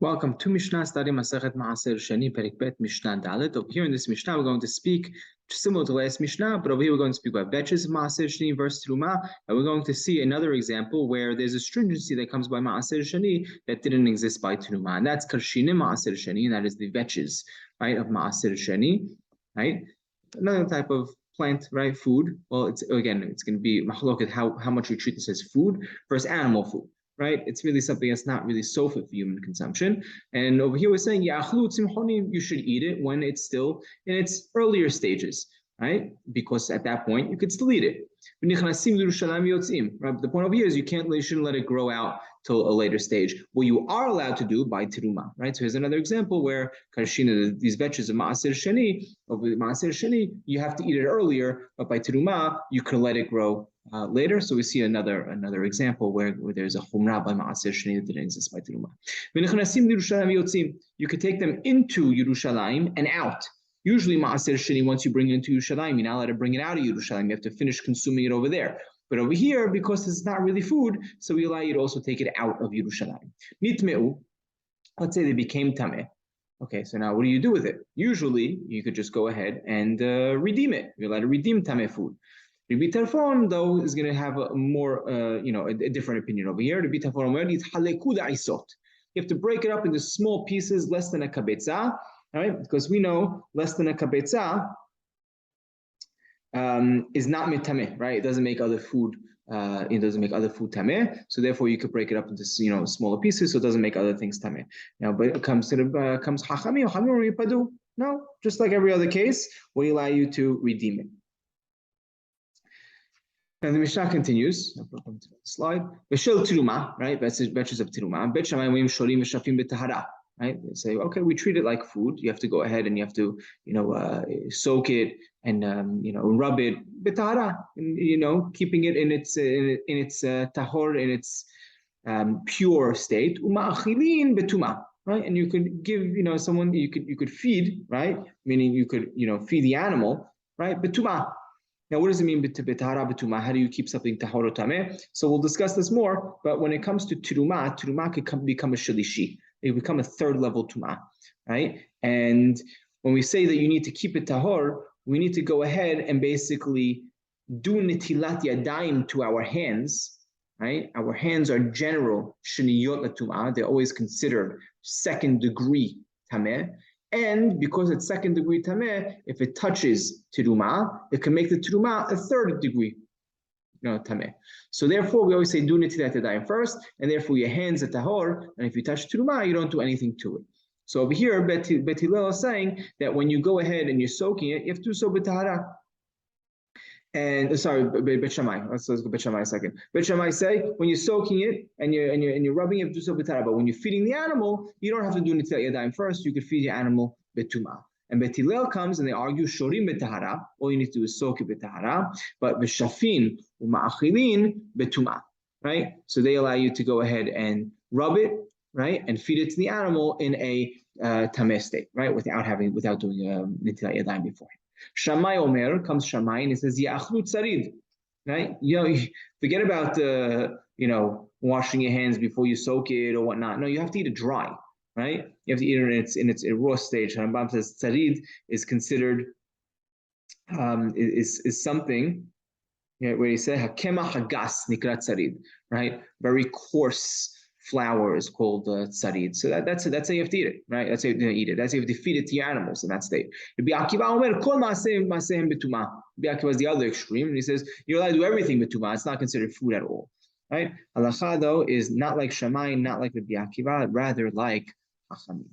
Welcome to Mishna, study Masechet Maaser Sheni, Perek Bet, Mishna Dalet. Over here in this Mishnah, we're going to speak similar to last Mishnah, but over here we're going to speak about Vetches, Maaser Sheni, verse Teruma, and we're going to see another example where there's a stringency that comes by Maaser Sheni that didn't exist by Teruma, and that's Karshinim Maaser Sheni, and that is the Vetches, right, of Maaser Sheni, right? Another type of plant, right, food. Well, it's going to be mahloket how much we treat this as food versus animal food. Right? It's really something that's not really so fit for human consumption. And over here we're saying, you should eat it when it's still in its earlier stages, right? Because at that point, you could still eat it. Right? But the point over here is you shouldn't let it grow out till a later stage. What you are allowed to do by Teruma, right? So here's another example where Karshina, these Vetches of Maaser Sheni, you have to eat it earlier, but by Teruma, you can let it grow later. So we see another example where there's a Chumrah by Maaser Sheni that didn't exist by Teruma. You could take them into Yerushalayim and out. Usually Maaser Sheni, once you bring it into Yerushalayim, you're not allowed to bring it out of Yerushalayim. You have to finish consuming it over there. But over here, because it's not really food, so we allow you to also take it out of Yerushalayim. Nitmeu, let's say they became tameh. Okay, so now what do you do with it? Usually, you could just go ahead and redeem it. You're allowed to redeem tameh food. Rabbi Tarfon, though, is going to have a more, a different opinion over here. Rabbi Tarfon, you have to break it up into small pieces, less than a kabetza, right? Because we know less than a kabetza is not mitameh, right? It doesn't make other food. It doesn't make other food tameh. So therefore, you could break it up into smaller pieces, so it doesn't make other things tameh. Now, but it comes hachamim. No, just like every other case, we allow you to redeem it. And the Mishnah continues. Slide. Veshel Teruma, right? Vetches of Teruma. Bet Shamayim Shorim V'Shafim B'Tahara. Right? They say, okay, we treat it like food. You have to go ahead and you have to, soak it and rub it B'Tahara. Keeping it in its tahor, in its pure state. Uma'achilin B'Tuma. Right? And you could give, someone you could feed, right? Meaning you could, feed the animal, right? B'Tuma. Now, what does it mean betahara betuma? How do you keep something tahor or tameh? So we'll discuss this more. But when it comes to teruma could become a shalishi. It become a third level tuma, right? And when we say that you need to keep it tahor, we need to go ahead and basically do nitilat yadayim to our hands, right? Our hands are general sheniyot latuma. They're always considered second degree tameh. And because it's second degree tameh, if it touches teruma, it can make the teruma a third degree tameh. So therefore, we always say do nitilat yadayim first, and therefore your hands are tahor, and if you touch teruma, you don't do anything to it. So over here, Bet Hillel is saying that when you go ahead and you're soaking it, you have to do so b'tahara. And Bet Shammai. Let's go Bet Shammai a second. Bet Shammai say when you're soaking it and you're rubbing it, do so b'tahara. But when you're feeding the animal, you don't have to do nitilat yadayim first. You could feed your animal betuma. And Bet Hillel comes and they argue shorim b'tahara. All you need to do is soak it b'tahara. But b'shafin u'ma'achilin betuma. Right. So they allow you to go ahead and rub it, right, and feed it to the animal in a tameh state, right, without doing nitilat yadayim beforehand. Shammai Omer comes Shammai and it says Ya'achlu tzarid, right? Forget about washing your hands before you soak it or whatnot. No, you have to eat it dry, right? You have to eat it in its raw stage. Rambam says tzarid is considered is something where he said hakema hagas nikrat tzarid, right? Very coarse flour is called tzarid. So that's how you have to eat it, right? That's how you eat it. That's how you have to feed it to your animals in that state. Rabbi Akiva is the other extreme, and he says you're allowed to do everything betuma. It's not considered food at all, right? Halacha though is not like Shammai, not like Rabbi Akiva, rather like Chachamim.